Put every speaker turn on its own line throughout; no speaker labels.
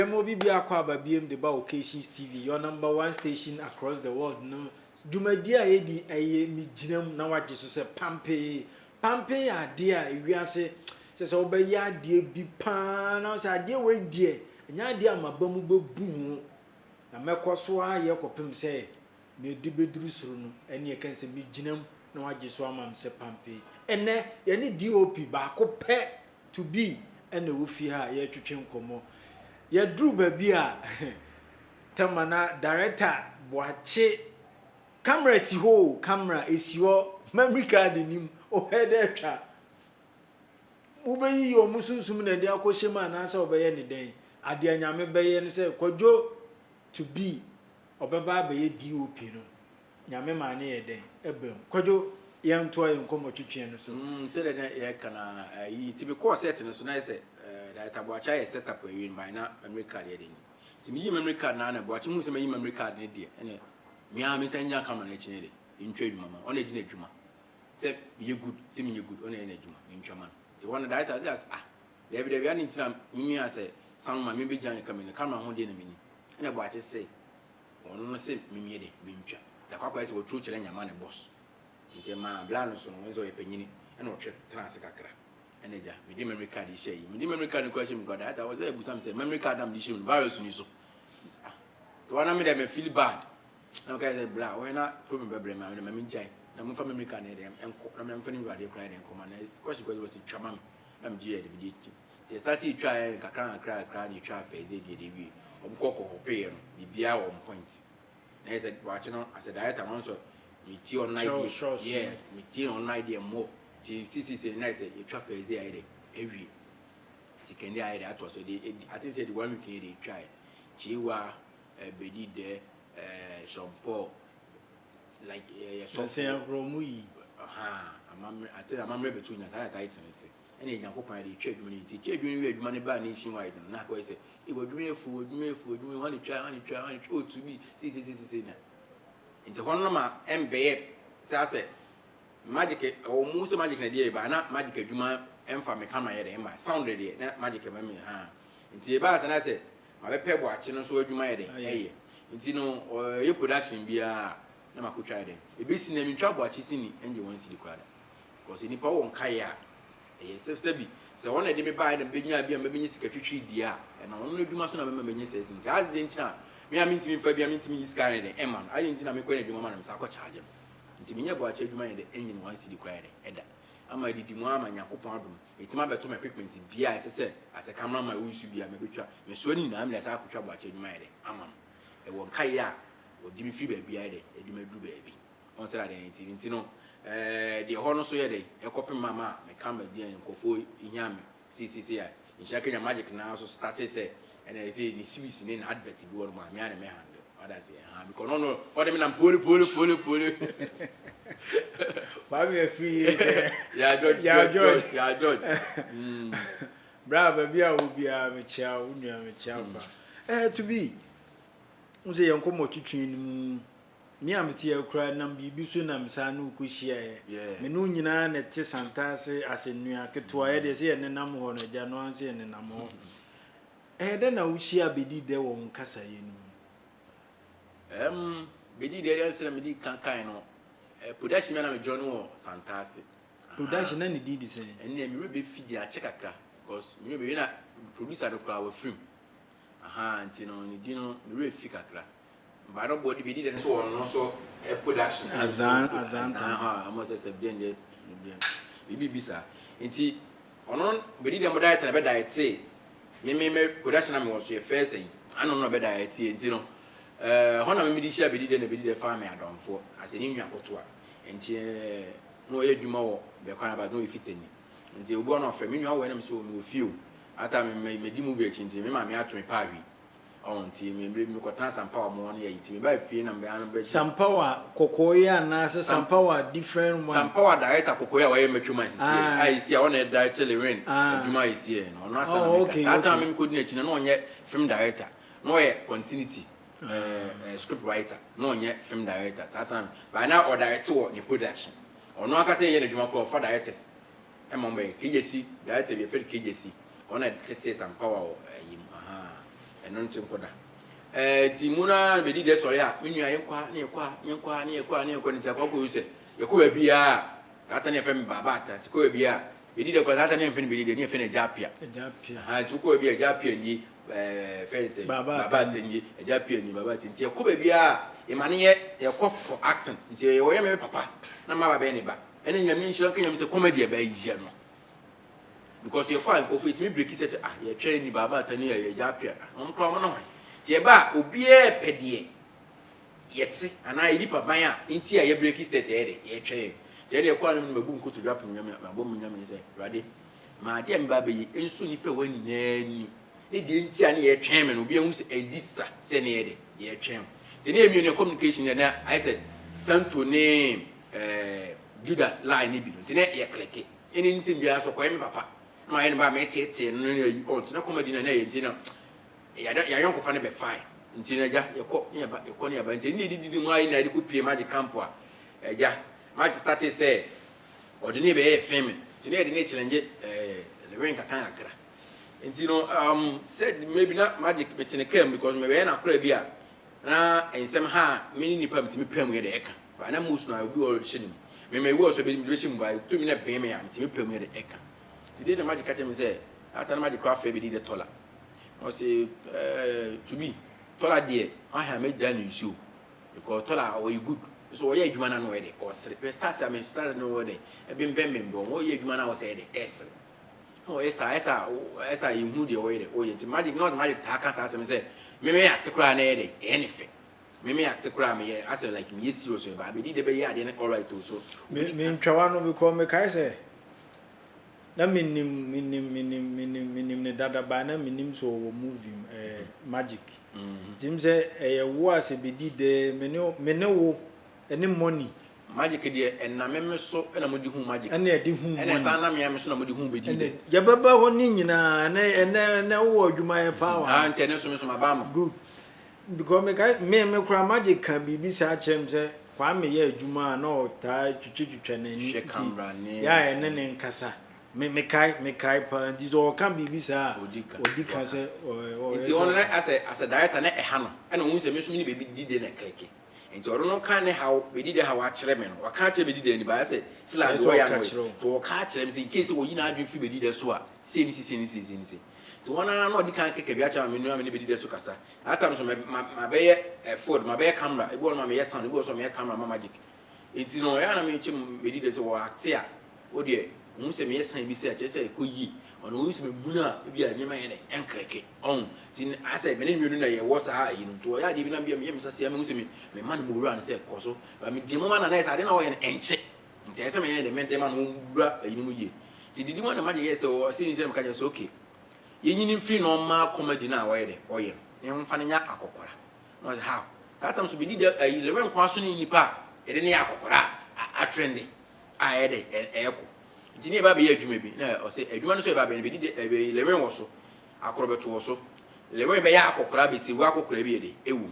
Mobi be aquaba BM the Occasions TV, your #1 station across the world. No, Dumadia Edi a me ginum now what Jesus said Pampe a dear if we are say says obey ya dear be pan I said dear way dear and ya dear my bumble boom and my coswa yakopim say me dibedrusrun and you can say me ginum no what Jesus mam say Pampe and then any DOP back pet to be and the woofia ye to come. Ya drew baby a tamana director boache camera si ho camera esi ho memory card nim o head etwa ubeyi yo musunsum na dia akohye ma na asa obeye ne den ade anyame beye ne se kwadwo to be obeba beye DOP no nyame ma ne ye den ebem kwadwo ye nto aye nkomo twetwe no so
se de ye kana yi ti be course set no so na se director boacha ye set up we by na memory card ye den ti mi memory card na boacha mu se me memory card ne de ene mi a mi sanya camera na chine de ntwa adwuma ma ona gina adwuma se ye good se mi ye good ona ene adwuma ntwa man ti one director says there be an intina mi ase sound ma mi be jan camera ho de na mi ni ene boacha se ono no se mi mi de mi ntwa ta kwa se wo tru chele nyama ne boss nti ma bla no so no nzo ye panyini ene o twe trans kakra eneja me di memory card share me di memory card question me god I was able to say memory card am di share virus ni so the one me dey me feel bad na okay say bla when na problem bebre me na me njai na mo fa memory card na dem enko na me fa ni wade cry dem come na question was twama me na me ji e dey be they started try kakra ni try face dey bi obukoko hope no bibia on point na say watch no as a director man so me ti on idea yeah me ti on idea more ti see nice you try face dey ide every second day ide at was dey I think say the one week dey try chiwa bedi de shampoo like
so say romuyi
I tell am remember between us I tight it ene nyankopon dey twa adwuma ni ti twa adwuma wi adwuma ne ba na shin wide na ko say e bo adwuma efu one try o to be see na nti hono ma embeye say magic o mu so magic na dey ba na magic adwuma emfa me kama ye dey ma sound dey na magic ma me nti e ba say na say ma be pe bo achi no so adwuma ye dey eye nti no ye production bia na makotwa dey e be si na mi twa bo achi si ni enje won si di kwada because ni pa won kai ya se bi se won na dey me ba na benya bia me benyi sika twitwi dia na won no adwuma so na me benyi se si as dey ntina me a mintimi fa bia mintimi sika ne dey man ayi ntina me ko na adwuma ma na sa ko charge nti me nya bo achi adwuma ye dey enye no wan si di kwada eda ama didi mu ama nyakopon adum etima beto me equipment bia se as camera ma wo su bia me betwa me so ni na me la sa akotwa bo achi adwuma ye dey ama e won kai ya odi mi fi ba bia ye dey edi ma dru ba bi on se la dey nti no de ho no so ye dey e kopem mama me camera bia nkofo inyame si ya insha Kenya magic na so start say and I say the series in advert bi wor ma me ana me handle what I say because no what dem na pole
why we free
yeah George
bravo bia obi a me chia unua me chia ba to be unse yankomo twitwen mu me am tie akura nam bibi so nam sa na ukohia me no nyina na te santase asenua ketwa ye de se ye nenam ho no ja no anse ye nenam ho de na uhia bedi de wo nkasa ye
nu bedi de de se na me di kankan no production na me join wo santase
production na ni di se
and me be feed ya check akra because me be na producer do kwa wa film nti no ni di no me re fit akra but nobody be did so on so production
azan
amo say bien bibi bisa nti ono be did am diet na be diet say me production am was your first thing ano no be diet nti no hona me di share be did na be did farm adonfo as ni nwa kotoa nti no ye dwuma wo be kwana ba no ifitani nti obo no fa me nwa wo na me so me feel ata me di movie echi nti me ma me ato me pawi on ti me ko tan sampa mo no ye ti me ba pie na me an be
sampa kokoya na se sampa different one
sampa director kokoya wa ye metwuma sisi ai si a ona director Lewin adwuma isi no no asa na me ata me ko di na chi na onye film director no ye continuity script writer no onye film director ata ba na o director wo ni production ono aka se ye na adwuma ko for directors e mo be KJC director be fe KJC ona tete sampa wa ɛno nti nkoda ti muna be di de sɔre a menua yɛnkwa ne yɛkwa nti akɔkɔ sɛ yɛkɔ ba bia ata ne fɛm baba ata ti kɔ ba bia be di de kɔ ata ne fɛm be di de ne fɛm Japia ha ti kɔ bia Japia ni fɛn baba ata ni Japia ni baba ata nti yɛkɔ ba bia imane yɛkɔ for acting nti yɛwɔ me papa na ma baba ne ba ɛne nyame nhyira ka nyame sɛ comedy ba yɛ no because yɛkɔ an kɔfo itimi break set yɛtwɛre ni baba ata ni Japia ɔno kɔ ɔmo no Jeba obiye pedie yeti ana idi papan a nti a ye break state ere ye twe je de kwa no mabu nkoto dwa pon nyame mabo mu nyame se rade ma de mba be yi enso ni pe wani nani e de nti a ne ye twen me no obi ehun se edisa se ne ye de ye twen te ne emi ne communication na I said santo ne Judas line bi no te ne ye click eni nti bia so kwa me papa ma ye ne ba me tete no ne on te na comedy na ye nti na ya yon ko fa ne be fine nti na ja yekɔ ne aba nti ne didi mu ayi na de ko pie magic camp a ja magic start say ordinary be film nti ne de ne challenge le wen kakan akra nti no said maybe na magic betine came because me be na akra bi a na ensem ha me ni nipa mtimi pam ye de eka ba na musu na obi o hye ni me wo so be ni hye mu ba to mi na ben me ya mtimi pam ye de eka nti de magic catch me say ata na magic craft be di de tola I say to be tola there I have made done issue because tola or you good so yeah you man no way or start say start no way e bim bon o ye you man na say the s oh esa you hu the way the oh yeah magic not magic ta kan say say me atikura na e anything me atikura me I say like me serious ba be di be ya de all right so
me ntwa no because me kai say na minim ne dada ba na minim so wo movie magic tim say wo ase be di de me ne wo ene money
magic de na me so na mo di hu magic
ene de hu
ene sa na me so na mo di hu be di de
ya baba ho ni nyina na wo adwuma e power
nti ene so me so ma ba mo
good because me kura magic kan bibi sa chem say kwa me ye adwuma na o ta twitwitwa na ni ya ene ne nkasa me kai pa ndi zo kan bibi sa odika se
nti on na as a director na e ha no na hu se me so me be di de na click nti oro no kan ne how be di de how a kire me no wa ka kire be di de ni ba se sila do ya no to ka kire me se in case wo yi na adwen fi be di de so a se ni to wana na odi kan keke bi a cha me no me be di de so kasa atam so ma be ye Ford ma be ye camera e bo no ma me ye sound e bo so me ye camera ma magic nti no ya na me chim be di de so wa act a odi se me yesan bi se a chese ko yi ono se me muna bi a nyema ye ne enkreke on tin ase me ne nyu na ye wo sa yi no to ya de bi na bi me sase me se me man mo wura na se koso ba me di mo na na sa de na wo ye enche nti ese me ye de mente man wo wura yi no yi ti di mo na ma de ye se o se ni se me ka je so okay ye nyini free no ma comedy na wo ye de o ye ne mfa ne nya akokora no how that time so be di de 11 kwaso ni nipa e de ne akokora a trendy a ye de eko Jini ba be adwuma bi na o se adwuma no so ba be di lewen wo so akorobeto wo so lewen be ya akokora be si wo akokora bi de ewu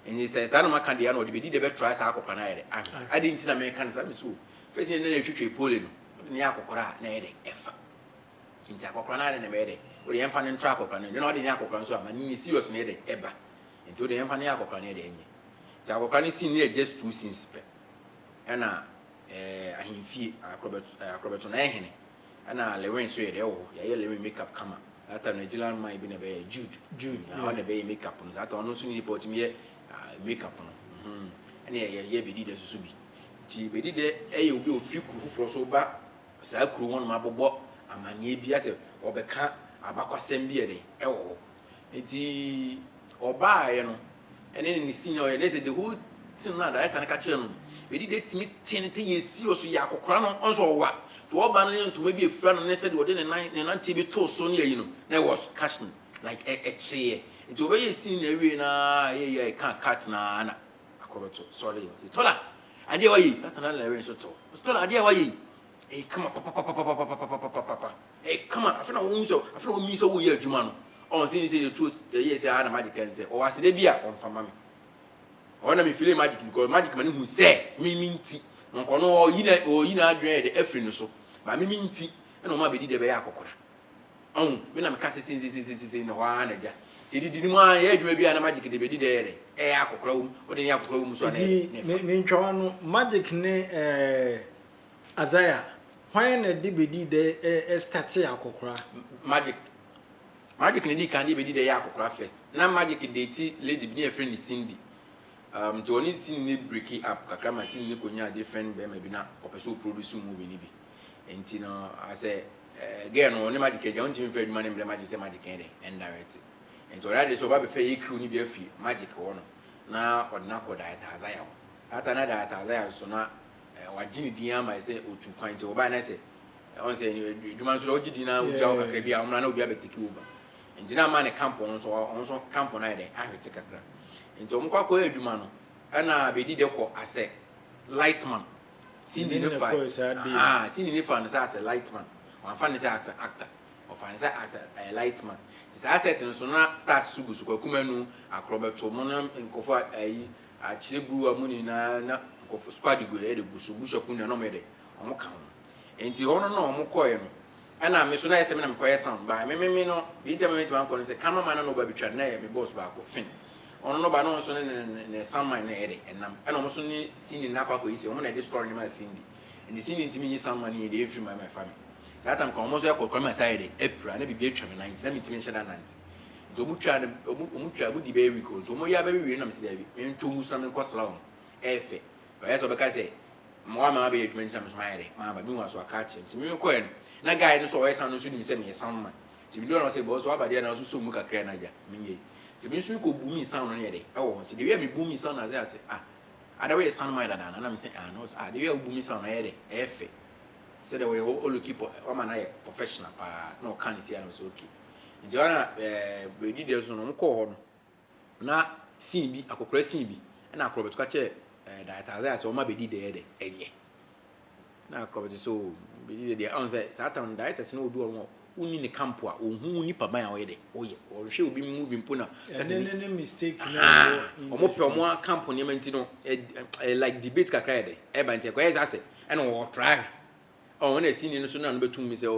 enyi se sa no maka de ya no de be di de be try sa akokora na yede adi nti na me kan sa me so first ni na twetwe pole no ni akokora na yede efa nti akokora na yede na be yede o de emfa ne ntra akokora na de no de ni akokora so ama ni serious na yede eba nti o de emfa ne akokora na yede enye nti akokora ni sin ni just 2 scenes pe na ahimfie akrobeto na ehene ana lewen so ye de wo ya lewen makeup kama ata Nigerian man bi na be Jude na na be makeup no ata ono so ni report mi ye makeup no ene ye be di de so bi ti be di de obi ofi kuru fufuro so ba sa kuru won ma bobbo amanye bi ase obeka abakwasem bi ye de wo enti oba ye no ene ni senior ye ne say the whole thing na da ata na ka kire no we did it me tin ye serious ya kokora no onso wa to oba no ntoma bi efra no ne said we dey ne nanti bi to so ne yi no na was casting like a chair nti oba ye sin na we na ye kan cut na akobeto sorry tola ade wa yi satana na we so to tola ade wa yi come on come on afina wo nso afina wo mi so wo ye adwuma no on sin say the truth ye say na magic can say o asede bia on fama me ona me feel magic because magic man hu say me minti nko no yi na adwen de afri no so ba me minti na o ma be di de be ya akokora me na me ka se no wa na ja Did you want to be a magic de bedi there? Akokra o de akokra mu so na.
Me ntwa no magic ne Azaya. Why na de bedi de start akokra?
Magic ne di kan de bedi de akokra first. Na magic date lady be a friend Cindy. To only Cindy break up kakra ma Cindy konya different be ma bi na opeso produce movie ni bi. Enti no I say girl no ne magic e jonti me fe adwuma ne magic say magic e and direct. And so that is over before you crew ni be free magic one na ordinary code Azaya. Ata na da Azaya so na wagini din ama say otu kwan ti oba na say on say dwuma so ogidi na uja o kakra bia omna na obi abetiki over. And na man camp on so camp na dey ahwete kakra. And so mkwa ko edwuma no na be di de ko ase lightman. Sindi ne fa sindi ne fa no say ase lightman. Wan fa ne say actor or fa ne say ase lightman. Asset nso na start sugu kwakumanu akrobeto mo na nkofo ayi achiregu amuni na nkofo squad go e de gusugu shokunu na me de omo kan enti hono na omo koye no ana me so na yese me na me koye sound ba me no bi jama me timan ko se cameraman no ba bitwa na me boss ba ko fin ono no ba no so ne sound man na e de enam ana omo so ni sini na kwa ko yise omo na de story ni ma sindi and sini ntimi ni sound man ni de free my family. That time almost like come side April and be twa 90 let me mention that 90 so mutwa go di be we ko so mo ya be we na me se dey me nto musa me kwasla on efe ba yeso be ka say mo ama be mention me so hayre ma ba bi wa so aka che me ko en na guy no so we san no so ni se me san ma ti bi do no say bo so abade na so mu kakra na ja me ye ti bi so ko bu mi san no ne dey e wo ti de we me bu mi san na say ada we san ma da na me say no de we bu mi san na ye dey efe. So the way all keep man I professional pa no can see and so okay. Joanna we did there so no ko na sin bi akokora sin bi na akrobeto ka che that Azaya so ma be did there enye. Na akrobeto so be did there on say Satan that no do on uni ne campo a ohun nipa ban a we de oye o hwe obi moving po na
no mistake na
omo pe omo campo ne menti no like debate kakra de e ba nte ko e say and o try. Oh, when I see you so now betum me say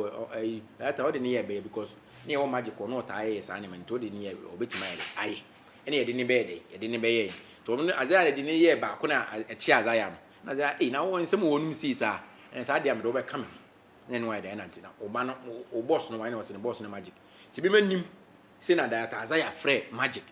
that how the near be because near magic or not I is animal to the near or bit my aye. Any didn't be a didn't be to as I didn't hear back a chair as I am. As I now one some one sees and I am over coming. Then why the answer now or boss no I was in the boss no magic. To be men say that as I afraid magic.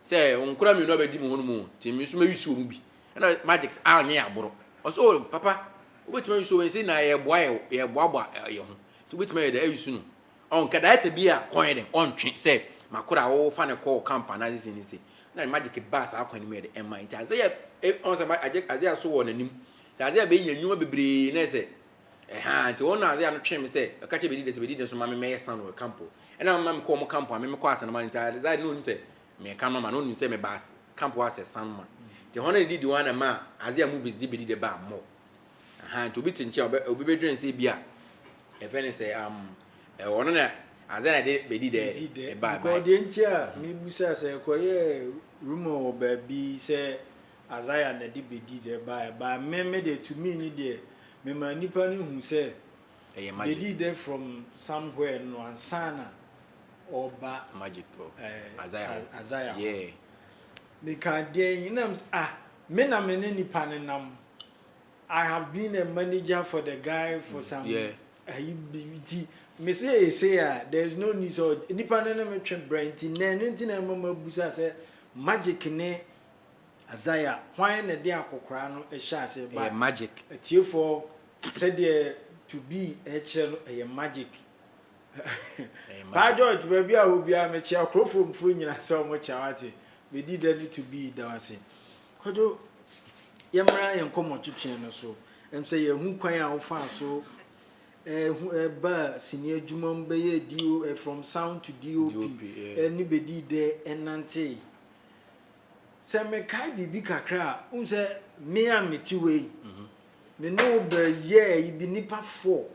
Say on cram you know be one more. Tim you should be. And magics are near bro. Also papa. Which man so when say na ye boa ye boa ye ho to which man dey ayisu no on kada ata bi a coin dem on twe say makora wo fa ne call camp na this ni say na magic bass akwan ni me dey em mind as ye on say as ye so won anim as ye be nyanyuma bebre na say nti won na as ye no twe me say ka che be di so ma me sound wo camp e na ma me call mo camp me call as na man nti as I no say me camera man no say me bass camp was a sound man nti hono di one ma as ye movies di be di the ba more to be tinche obi be dwen say bia e fe ne say ono na Azaya de be di de ba
because the entia me busa say ko ye rumor ba bi say Azaya na de be di de ba me de to me ni de me ma nipa ni hu say be di de from somewhere no ansana or ba
magic Azaya
yeah me can dey me na me ne nipa ne nam I have been a manager for the guy for some me say there's no need so nipa na me twen brain na mama busa say magic ne Azaya why na de akokora no e sha say ba
magic
tie for said to be a chelo magic pa George baby a obi a me chia crofom fu nyina so mo chawate we did need to be that was it kodo yamra yenkomo twetwe no so em say ye hu kwan a wo fa so ba senior adwuma be ye do from sound to DOP any bedi there enante se me kai bibi kakra unse me a meti we me no be ye ibi nipa 4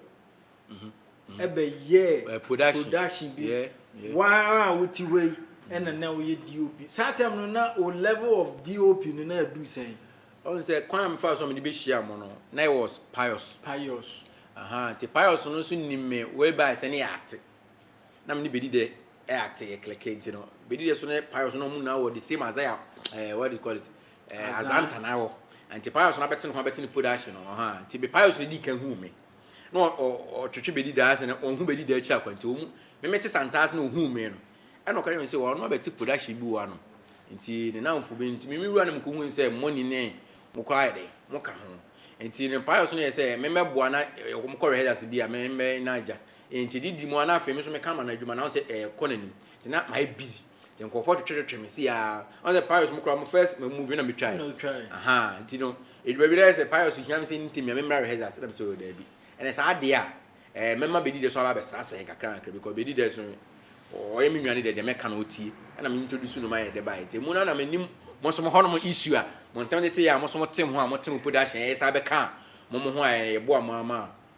ebe ye production bi wow wuti we ena na we DOP satem no na o level of DOP no na do say
on say kwam fa so me be shia mo no na was pious the pious no so nimme we by say na act na me be di de act ye click no bedi de so ne pious no mu na wo the same as what do you call it azanta na wo anti pious na beti no ho beti ni production no ha anti be pious ne di kan hu me no o twetwe bedi da ase ne on hu bedi da achi akwanti o mu me meti santas na o hu me no e no kan yo say wo no beti production bi wa no nti ne na mfu be nti me wura ne mko hu say money ne mo kwa ide mo ka ho nti ne pious no ye say me meboa na mo ko rehearsal bi a me na aja nti didi mo na afi me so me kama na adwuma na say economy nti na my busy nti nko for twetwe me see a on the pious mo kra mo first me move na me try aha nti no edwa bi there say pious hiam say nti me mra rehearsal say so there bi and say ade a memma bedi de so aba be sra say kakra kakra because bedi de so o yemi nwane de me kan otie na me introduce no my de bai nti mo na me nim mo so mo hono mo issue a mo ntam de te ya mo so mo tem ho a mo tem production e sa be kan mo ho a ye bo ama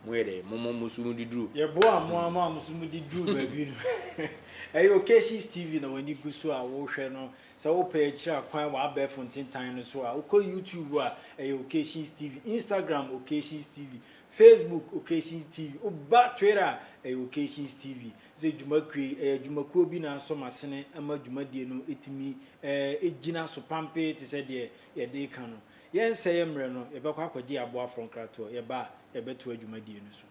mo ye de mo su di dru
ye bo ama mo su di dru ba bi no eyo Okeshi's TV na wani gusu a wo hwe no se wo page akwan wa be Fontaine Time no so a wo YouTube a eyo Okeshi's TV, Instagram Okeshi's TV, Facebook Okeshi's TV, oba Twitter eyo Okeshi's TV. Ze dwumakwe dwumakuo bi na so masene ama dwumadie no etimi ejina so pampe te se de ye de ka no yen se ye mre no ye be kwa akwaji abo afron krato ye ba ye beto dwumadie no so